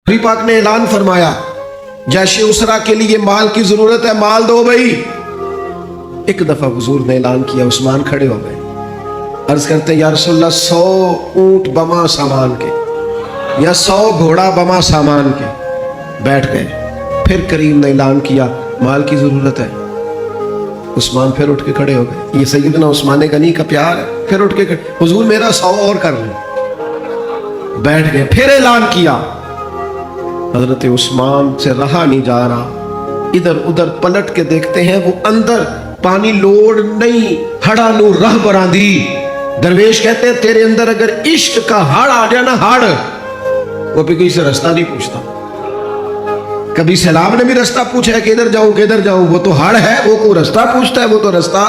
नबी पाक ने ऐलान फरमाया, जैशे उसरा के लिए माल की जरूरत है, माल दो भाई। एक दफा हुजूर ने ऐलान किया, उस्मान खड़े हो गए, अर्ज करते या रसूलल्लाह 100 ऊंट बमा सामान के या 100 घोड़ा बमा सामान के। बैठ गए। फिर करीम ने ऐलान किया, माल की जरूरत है। उस्मान फिर उठ के खड़े हो गए। ये सैयदना उस्मान गनी का प्यार है। फिर उठ के खड़े, हुजूर मेरा 100 और कर लो। बैठ गए। फिर ऐलान किया। हजरत उस्मान से रहा नहीं जा रहा, इधर उधर पलट के देखते हैं, वो अंदर पानी लोड़ नहीं, हड़ा नू रह बरांदी। दरवेश कहते हैं तेरे अंदर अगर इश्क का हाड़ आ जाए ना, हाड़, वो भी किसी से रास्ता नहीं पूछता। कभी सैलाब ने भी रास्ता पूछा है कि इधर जाऊं किधर जाऊं, वो तो हाड़ है, वो को रास्ता पूछता है, वो तो रास्ता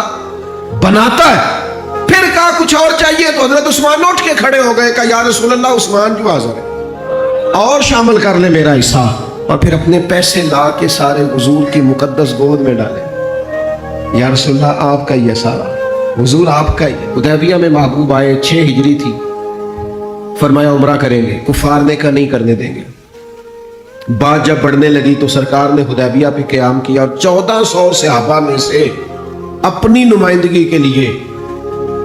बनाता है। फिर कहा कुछ और चाहिए, तो हजरत उस्मान उठ के खड़े हो गए, कहा या रसूल अल्लाह, उस्मान जो हाजिर है, और शामिल कर ले मेरा हिस्सा। और फिर अपने पैसे ला के सारे हुजूर की मुकद्दस गोद में डाले। या रसूल अल्लाह आपका ही है सारा, हुजूर आपका ही है। हुदैबिया में महबूब आए, 6 हिजरी थी। फरमाया उम्रा करेंगे, कुफार ने कहा नहीं करने देंगे। बात जब बढ़ने लगी तो सरकार ने हुदैबिया पे क़याम किया और 1400 सहाबा में से अपनी नुमाइंदगी के लिए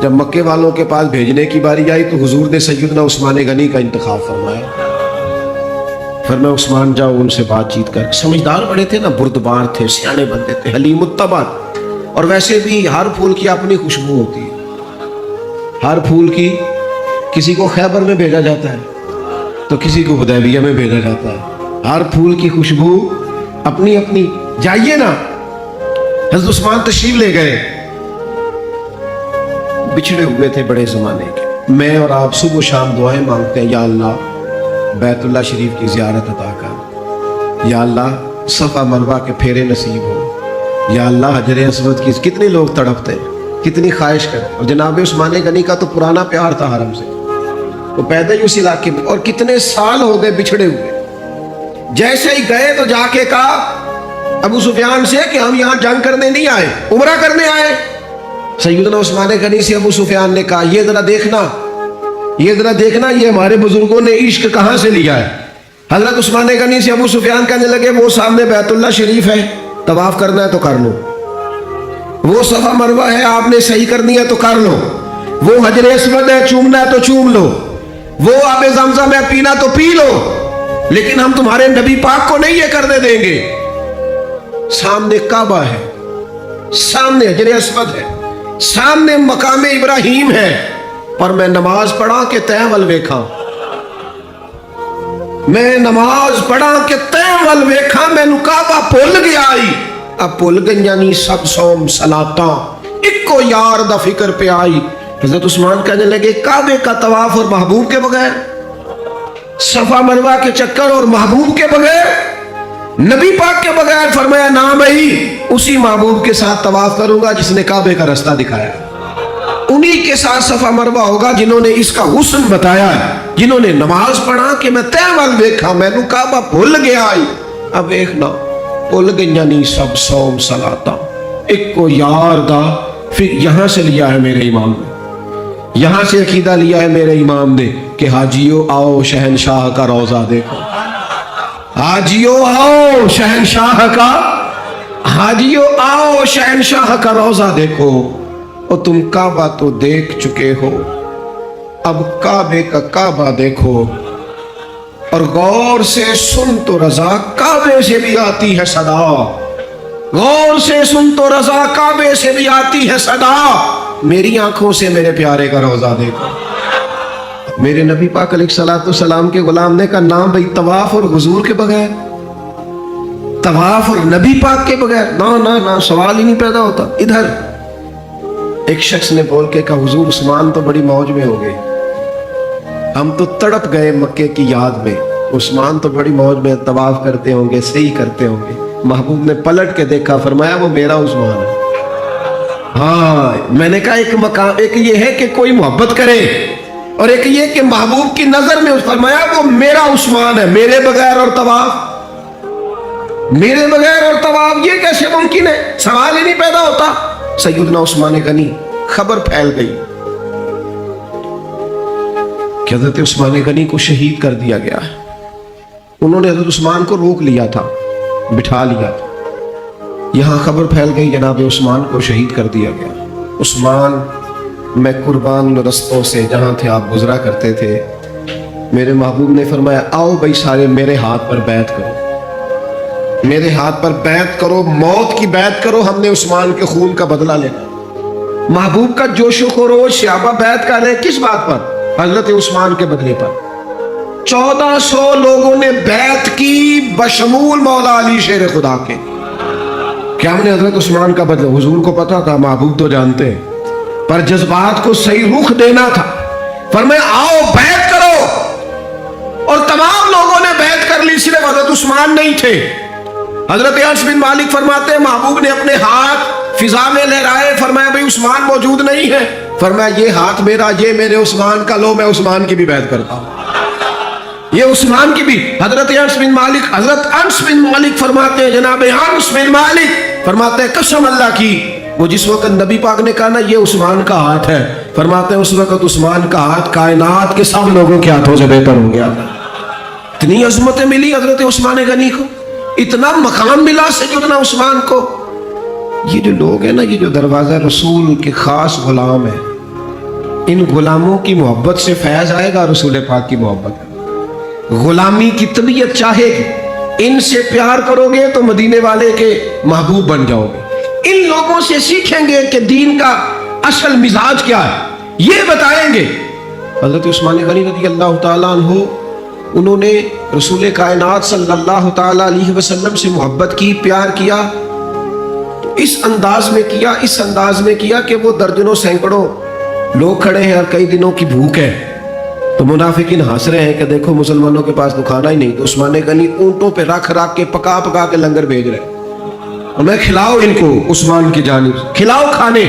जब मक्के वालों के पास भेजने की बारी आई तो हुजूर ने सैयदना उस्मान गनी का इंतखाब फरमाया। फरमाया उस्मान जाओ उनसे बातचीत कर। समझदार बड़े थे ना, बुर्दबार थे, सियाने बंदे थे, हलीम मुत्तबा। और वैसे भी हर फूल की अपनी खुशबू होती है। हर फूल की, किसी को खैबर में भेजा जाता है तो किसी को हुदैबिया में भेजा जाता है। हर फूल की खुशबू अपनी अपनी। जाइए ना, हज़रत उस्मान तशरीफ ले गए। बिछड़े हुए थे बड़े जमाने के। मैं और आप सुबह शाम दुआएं मांगते हैं, या अल्लाह बैतुल्लाह शरीफ की ज़ियारत अता कर, या अल्लाह सफ़ा मरवा के फेरे नसीब हो, या अल्लाह हजर अस्वद की। कितने लोग तड़पते हैं, कितनी ख्वाहिश करते। और जनाब उस्मान गनी का तो पुराना प्यार था हरम से, वो पैदा ही उस इलाके में, और कितने साल हो गए बिछड़े हुए। जैसे ही गए तो जाके कहा अबू सुफियान से कि हम यहाँ जंग करने नहीं आए, उम्रा करने आए। सैयदना उस्मान गनी से अबू सुफियान ने कहा ये जरा देखना, ये जरा देखना, ये हमारे बुजुर्गों ने इश्क कहाँ से लिया है। हजरत उस्मान गनी से अबू सुफियान कहने लगे वो सामने बैतुल्लाह शरीफ है, तवाफ करना है तो कर लो। वो सफा मरवा है, आपने सही करनी है तो कर लो। वो हजर अस्वद है, चूमना है तो चूम लो। वो आबे ज़मज़म है, पीना तो पी लो। लेकिन हम तुम्हारे नबी पाक को नहीं ये करने देंगे। सामने काबा है, सामने हजर अस्वद है, सामने मकाम इब्राहिम है, पर मैं नमाज पढ़ा के तैवल वेखा, मैं नमाज पढ़ा के तैवल वेखा, मैनू काबा भुल गया आई। अब भुल गई नहीं सब सौम सलाता, इको यार दा फिक्र पे आई। हज़रत उस्मान कहने लगे काबे का तवाफ और महबूब के बगैर, सफा मरवा के चक्कर और महबूब के बगैर, नबी पाक के बगैर। फरमाया ना भाई, उसी महबूब के साथ तवाफ करूंगा जिसने काबे का रास्ता दिखाया, उन्हीं के साथ सफा मरवा होगा जिन्होंने इसका हुस्न बताया है, जिन्होंने नमाज पढ़ा कि मैं तैवल देखा, मैनू काबा भुल गया आई। अब देखना भुल गई नहीं सब सौम सलाता, एक को यार दा। फिर यहां से लिया है मेरे इमाम ने, यहां से अकीदा लिया है मेरे इमाम ने कि हाजियो आओ शहनशाह का रोजा देखो, हाजियो आओ शहनशाह का, हाजियो आओ शहनशाह का रोजा देखो। और तुम काबा तो देख चुके हो, अब काबे का काबा देखो। और गौर से सुन तो रजा, काबे से भी आती है सदा, गौर से सुन तो रजा, काबे से भी आती है सदा। मेरी आंखों से मेरे प्यारे का रोजा देखो। मेरे नबी पाक अलैहिस्सलाम के गुलाम ने कहा नाम भाई तवाफ और हुजूर के बगैर, तवाफ और नबी पाक के बगैर ना ना ना, सवाल ही नहीं पैदा होता। इधर एक शख्स ने बोल के कहा हुजूर उस्मान तो बड़ी मौज में हो गए, हम तो तड़प गए मक्के की याद में, उस्मान तो बड़ी मौज में तवाफ करते होंगे, सही करते होंगे। महबूब ने पलट के देखा, फरमाया वो मेरा उस्मान है। हाँ, मैंने कहा एक मकाम, एक ये है कि कोई मोहब्बत करे और एक ये कि महबूब की नजर में, फरमाया वो मेरा उस्मान है, मेरे बगैर और तवाफ, मेरे बगैर और तवाफ, ये कैसे मुमकिन है, सवाल ही नहीं पैदा होता। सैयदना उस्मान गनी, खबर फैल गई कि हज़रत उस्मान गनी को शहीद कर दिया गया है। انہوں نے حضرت عثمان کو روک لیا تھا, بٹھا لیا تھا. یہاں خبر پھیل گئی جناب عثمان کو شہید کر دیا گیا. عثمان, میں قربان رستوں سے جہاں تھے آپ گزرا کرتے تھے, میرے محبوب نے فرمایا آؤ بھائی سارے میرے ہاتھ پر بیعت کرو, میرے ہاتھ پر بیعت کرو, موت کی بیعت کرو, ہم نے عثمان کے خون کا بدلہ لینا. محبوب کا جوش و خروش, صحابہ بیعت کر رہے کس بات پر؟ حضرت عثمان کے بدلے پر. 1400 لوگوں نے بیعت کی بشمول مولا علی شیر خدا کے. کیا ہم نے حضرت عثمان کا بدلہ؟ حضور کو پتا تھا, محبوب تو جانتے ہیں, پر جذبات کو صحیح رخ دینا تھا. فرمایا آؤ بیعت کرو, اور تمام لوگوں نے بیعت کر لی, صرف حضرت عثمان نہیں تھے. حضرت انس بن مالک فرماتے ہیں محبوب نے اپنے ہاتھ فضا میں لہرائے, فرمایا بھئی عثمان موجود نہیں ہے. فرمایا یہ ہاتھ میرا, یہ میرے عثمان کا, لو میں عثمان کی بھی بیعت کرتا ہوں, یہ عثمان کی بھی. حضرت انس بن مالک فرماتے ہیں, جناب انس بن مالک فرماتے ہیں قسم اللہ کی, وہ جس وقت نبی پاک نے کہا نا یہ عثمان کا ہاتھ ہے, فرماتے ہیں اس وقت عثمان کا ہاتھ کائنات کے سب لوگوں کے ہاتھوں سے بہتر ہو گیا. اتنی عظمتیں ملی حضرت عثمان غنی کو, اتنا مقام ملا سیدنا عثمان کو. یہ جو لوگ ہیں نا, یہ جو دروازہ رسول کے خاص غلام ہیں, ان غلاموں کی محبت سے فیض آئے گا. رسول پاک کی محبت, غلامی کی طبیعت چاہے گی, ان سے پیار کرو گے تو مدینے والے کے محبوب بن جاؤ گے. ان لوگوں سے سیکھیں گے کہ دین کا اصل مزاج کیا ہے, یہ بتائیں گے. حضرت عثمان غنی رضی اللہ تعالیٰ عنہ, انہوں نے رسول کائنات صلی اللہ تعالیٰ علیہ وسلم سے محبت کی, پیار کیا, اس انداز میں کیا کہ وہ درجنوں سینکڑوں لوگ کھڑے ہیں اور کئی دنوں کی بھوک ہے, تو منافقین ہنس رہے ہیں کہ دیکھو مسلمانوں کے پاس تو کھانا ہی نہیں. تو عثمان غنی اونٹوں پہ رکھ کے پکا کے لنگر بھیج رہے ہیں, اور میں کھلاؤ ان کو, عثمان کی جانب کھلاؤ کھانے.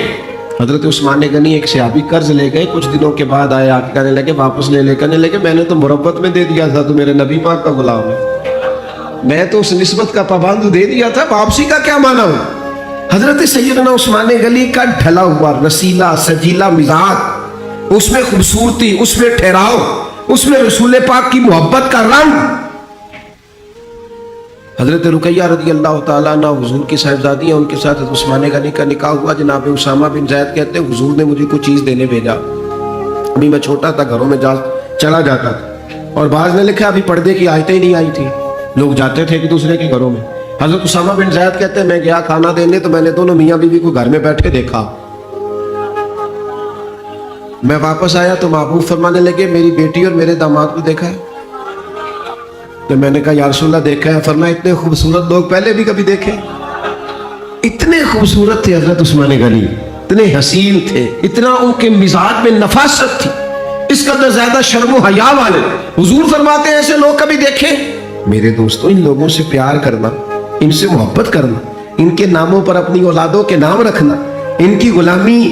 حضرت عثمان غنی ایک صحابی قرض لے گئے, کچھ دنوں کے بعد آئے, آ کے کہنے لگے واپس کہنے لگے میں نے تو مربت میں دے دیا تھا, تو میرے نبی پاک کا غلام ہے, میں تو اس نسبت کا پابند دے دیا تھا, واپسی کا کیا معنی ہو. حضرت سیدنا عثمان غنی کا ڈھلا ہوا رسیلا سجیلا مزاج, اس میں خوبصورتی, اس میں ٹھہراؤ, اس میں رسول پاک کی محبت کا رنگ. حضرت رقیہ رضی اللہ تعالیٰ عنہ حضور کی صاحبزادی ہیں, ان کے ساتھ عثمان غنی کا نکاح ہوا. جناب اسامہ بن زید کہتے ہیں حضور نے مجھے کچھ چیز دینے بھیجا, ابھی میں چھوٹا تھا, گھروں میں چلا جاتا تھا, اور بعض نے لکھا ابھی پردے کی آیتیں ہی نہیں آئی تھی, لوگ جاتے تھے کہ دوسرے کے گھروں میں. حضرت اسامہ بن زید کہتے ہیں میں گیا کھانا دینے, تو میں نے دونوں میاں بیوی کو گھر میں بیٹھے دیکھا. میں واپس آیا تو محبوب فرمانے لگے میری بیٹی اور میرے داماد کو دیکھا ہے. تو میں نے کہا یا رسول اللہ دیکھا ہے. فرمایا اتنے خوبصورت لوگ پہلے بھی کبھی دیکھے؟ اتنے خوبصورت تھے حضرت عثمان غنی, اتنے حسین تھے, اتنا ان کے مزاج میں نفاست تھی, اس قدر زیادہ شرم و حیا والے. حضور فرماتے ہیں ایسے لوگ کبھی دیکھے؟ میرے دوستوں, ان لوگوں سے پیار کرنا, ان سے محبت کرنا, ان کے ناموں پر اپنی اولادوں کے نام رکھنا, ان کی غلامی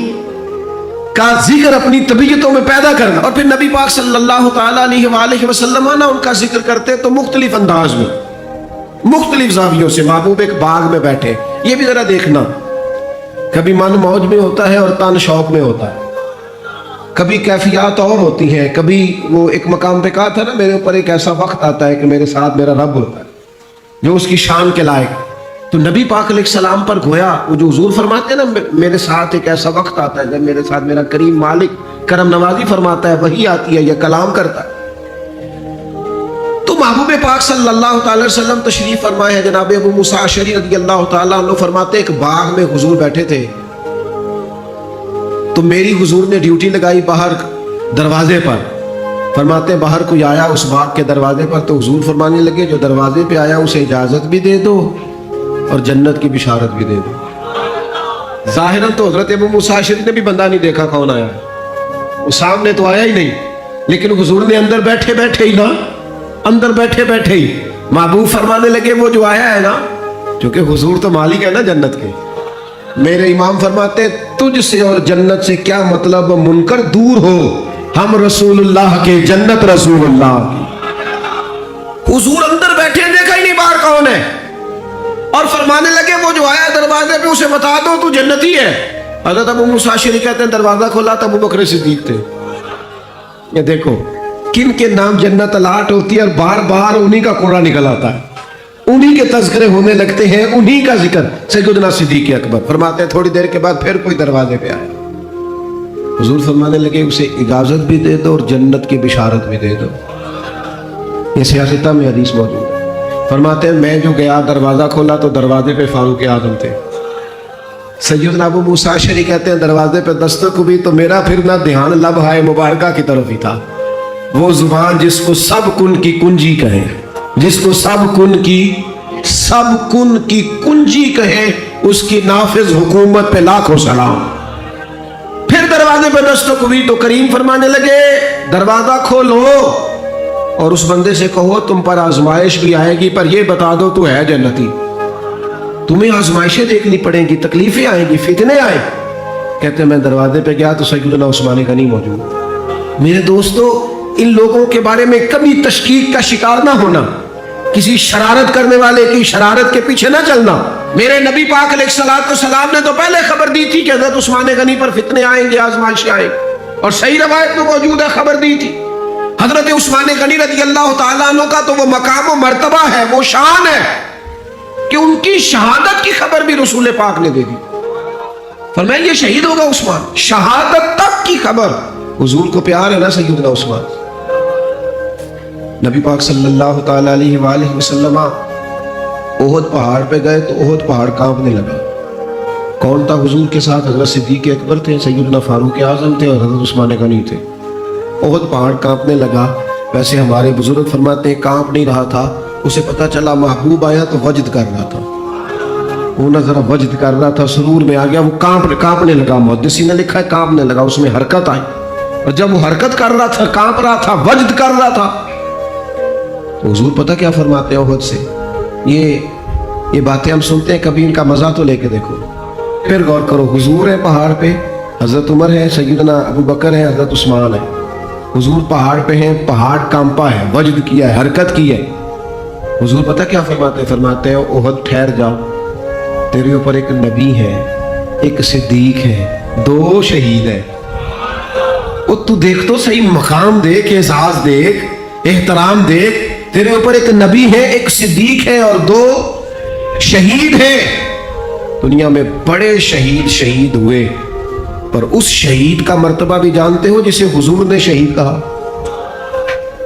کا ذکر اپنی طبیعتوں میں پیدا کرنا, اور پھر نبی پاک صلی اللہ تعالیٰ علیہ وآلہ وسلم آنا ان کا ذکر کرتے تو مختلف انداز میں, مختلف زاویوں سے. محبوب ایک باغ میں بیٹھے, یہ بھی ذرا دیکھنا, کبھی من موج میں ہوتا ہے اور تن شوق میں ہوتا ہے, کبھی کیفیات اور ہوتی ہیں. کبھی وہ ایک مقام پہ کہا تھا نا میرے اوپر ایک ایسا وقت آتا ہے کہ میرے ساتھ میرا رب ہوتا ہے جو اس کی شان کے لائق. تو نبی پاک علیہ السلام پر گویا وہ جو حضور فرماتے ہیں نا میرے ساتھ ایک ایسا وقت آتا ہے جب میرے ساتھ میرا کریم مالک کرم نوازی فرماتا ہے, وہی آتی ہے یا کلام کرتا ہے. تو محبوب پاک صلی اللہ تعالی وسلم تشریف فرمائے ہیں. جناب ابو موسیٰ اشعری رضی اللہ تعالیٰ عنہ فرماتے ایک باغ میں حضور بیٹھے تھے, تو میری حضور نے ڈیوٹی لگائی باہر دروازے پر. فرماتے باہر کوئی آیا اس باغ کے دروازے پر, تو حضور فرمانے لگے جو دروازے پہ آیا اسے اجازت بھی دے دو اور جنت کی بشارت بھی دے دو. ظاہراً تو حضرت ابو موسیٰ اشعری نے بھی بندہ نہیں دیکھا کون آیا ہے, وہ سامنے تو آیا ہی نہیں, لیکن حضور نے اندر بیٹھے بیٹھے ہی محبوب فرمانے لگے وہ جو آیا ہے نا, کیونکہ حضور تو مالک ہے نا جنت کے. میرے امام فرماتے تجھ سے اور جنت سے کیا مطلب, منکر دور ہو, ہم رسول اللہ کے, جنت رسول اللہ. حضور اندر بیٹھے, دیکھا ہی نہیں باہر کون ہے, اور فرمانے لگے وہ جو آیا دروازے پہ اسے بتا دو تو جنتی ہے. حضرت ابو موسیٰ اشعری کہتے ہیں دروازہ کھولا تو ابو بکر صدیق تھے. یہ دیکھو किन के नाम जन्नत अलाट होती है और बार बार उन्हीं का कोड़ा निकल आता है, उन्हीं के तज़किरे होने लगते हैं, उन्हीं का जिक्र। सैयदना सिद्दीक़ अकबर फरमाते हैं थोड़ी देर के बाद फिर कोई दरवाजे पे आया, हुजूर फरमाने लगे उसे इजाजत भी दे दो और जन्नत की बिशारत भी दे दो। ये सियासता में हदीस मौजूद है। फरमाते हैं मैं जो गया दरवाजा खोला तो दरवाजे पे फारूक आज़म थे। सैयदना अबू मूसा अशअरी कहते हैं दरवाजे पे दस्तक हुई तो मेरा फिर ना ध्यान लब हाय मुबारका की तरफ ही था। वो जुबान जिसको सब कुन की कुंजी कहे, जिसको सब कुन की कुंजी कहे, उसकी नाफिज हुकूमत पे लाखों सलाम। फिर दरवाजे पे दस्तक हुई तो करीम फरमाने लगे दरवाजा खोलो और उस बंदे से कहो तुम पर आजमाइश भी आएगी पर ये बता दो तू है जन्नती। तुम्हें आजमाइशें देखनी पड़ेंगी, तकलीफें आएंगी, फितने आए। कहते मैं दरवाजे पे गया तो सैयदना उस्मान गनी मौजूद। मेरे दोस्तों, इन लोगों के बारे में कभी तशकीक का शिकार ना होना, किसी शरारत करने वाले की शरारत के पीछे ना चलना। मेरे नबी पाक अलैहिस्सलाम ने तो पहले खबर दी थी कि हज़रत उस्मान गनी पर फितने आएंगे, आजमाइशें आएंगी, और सही रवायत में मौजूद है, खबर दी थी। हजरत उस्मान गनी रज़ी अल्लाह तआला अन्हु का तो वो मकाम और मर्तबा है, वो शान है कि उनकी शहादत की खबर भी रसूल पाक ने दे दी। फरमाया ये शहीद होगा उस्मान, शहादत तक की खबर। हुजूर को प्यार है ना सैयदना उस्मान। नबी पाक सल्लल्लाहु तआला अलैहि वसल्लम ओहद पहाड़ पे गए तो ओहद पहाड़ कांपने लगा। कौन था हुजूर के साथ? हजरत सिद्दीक़ अकबर थे, सैयदना फारूक आज़म थे और हजरत उस्मान गनी थे। ओहद पहाड़ कांपने लगा। वैसे हमारे बुजुर्ग फरमाते हैं कांप नहीं रहा था, उसे पता चला महबूब आया तो वजद कर रहा था, वो ना जरा वजद कर रहा था, सुरूर में आ गया, वो कांपने लगा। मुहद्दिसीन ने लिखा है कांपने लगा, उसमें हरकत आई, और जब वो हरकत कर रहा था, कांप रहा था, वजद कर रहा था, तो हुजूर पता क्या फरमाते हैं ओहद से? ये बातें हम सुनते हैं, कभी इनका मजा तो लेके देखो। फिर गौर करो, हुजूर है पहाड़ पे, हजरत उमर है, सैयदना अबू बकर है, हजरत उस्मान है। हुजूर पहाड़ पे हैं, पहाड़ कांपा है, वजद किया है, हरकत की है। हुजूर पता क्या फरमाते हैं ओहद ठहर जाओ, तेरे ऊपर एक नबी है, एक सिद्दीक है, 2 शहीद है। वो तू देख तो सही, मकाम देख, एजाज देख, एहतराम देख, तेरे ऊपर एक नबी है, एक सिद्दीक है और 2 शहीद हैं। दुनिया में बड़े शहीद हुए, पर उस शहीद का मर्तबा भी जानते हो जिसे हुजूर ने शहीद कहा?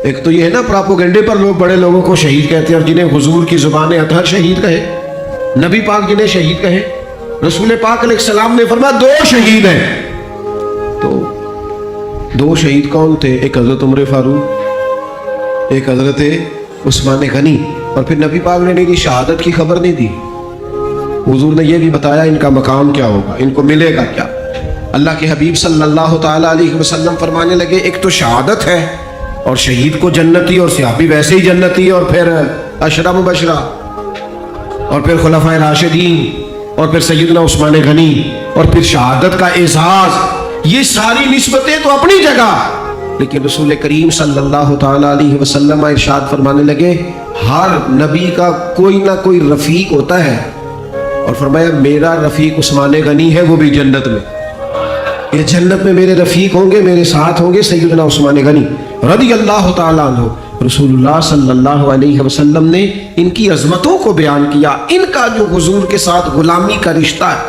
एक तो ये है ना प्रोपेगेंडे पर लोग बड़े लोगों को शहीद कहते हैं, और जिन्हें हुजूर की जुबान अतहर शहीद कहे, नबी पाक जिन्हें शहीद कहे, रसूल पाक अलैहिस्सलाम ने फरमाया 2 शहीद हैं। तो 2 शहीद कौन थे? एक हजरत उमर फारूक, एक हजरत उस्मान गनी। और फिर नबी पाक ने इनकी शहादत की खबर नहीं दी, हुजूर ने यह भी बताया इनका मकाम क्या होगा, इनको मिलेगा क्या। अल्लाह के हबीब सल्लल्लाहु ताला अलैहि वसल्लम फरमाने लगे एक तो शहादत है, और शहीद को जन्नती, और सहाबी वैसे ही जन्नती, और फिर अशरा मुबशरा, और फिर खुलफाए राशिदीन, और फिर सैयदना उस्मान गनी, और फिर शहादत का एजाज। ये सारी निस्बतें तो अपनी जगह, लेकिन रसूल करीम सल्लल्लाहु ताला अलैहि वसल्लम इरशाद फरमाने लगे हर नबी का कोई ना कोई रफीक होता है, और फरमाया मेरा रफीक उस्मान गनी है, वो भी जन्नत में। ये जन्नत में मेरे रफीक होंगे, मेरे साथ होंगे सैयदना उस्मान गनी रज़ी अल्लाह ताला अन्हु। रसूलुल्लाह सल्लल्लाहु अलैहि वसल्लम ने इनकी अजमतों को बयान किया। इनका जो हुजूर के साथ गुलामी का रिश्ता है,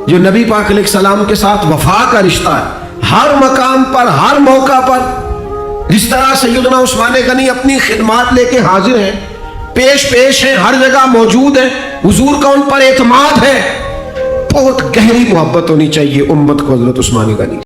जो नबी पाक अलैहिस्सलाम के साथ वफा का रिश्ता है, हर मकाम पर, हर मौका पर, जिस तरह सैयदना उस्मान गनी अपनी खिदमात लेके हाजिर हैं, पेश हैं, हर जगह मौजूद है, हुजूर का उन पर एतमाद है। बहुत गहरी मोहब्बत होनी चाहिए उम्मत को हजरत उस्मान गनी।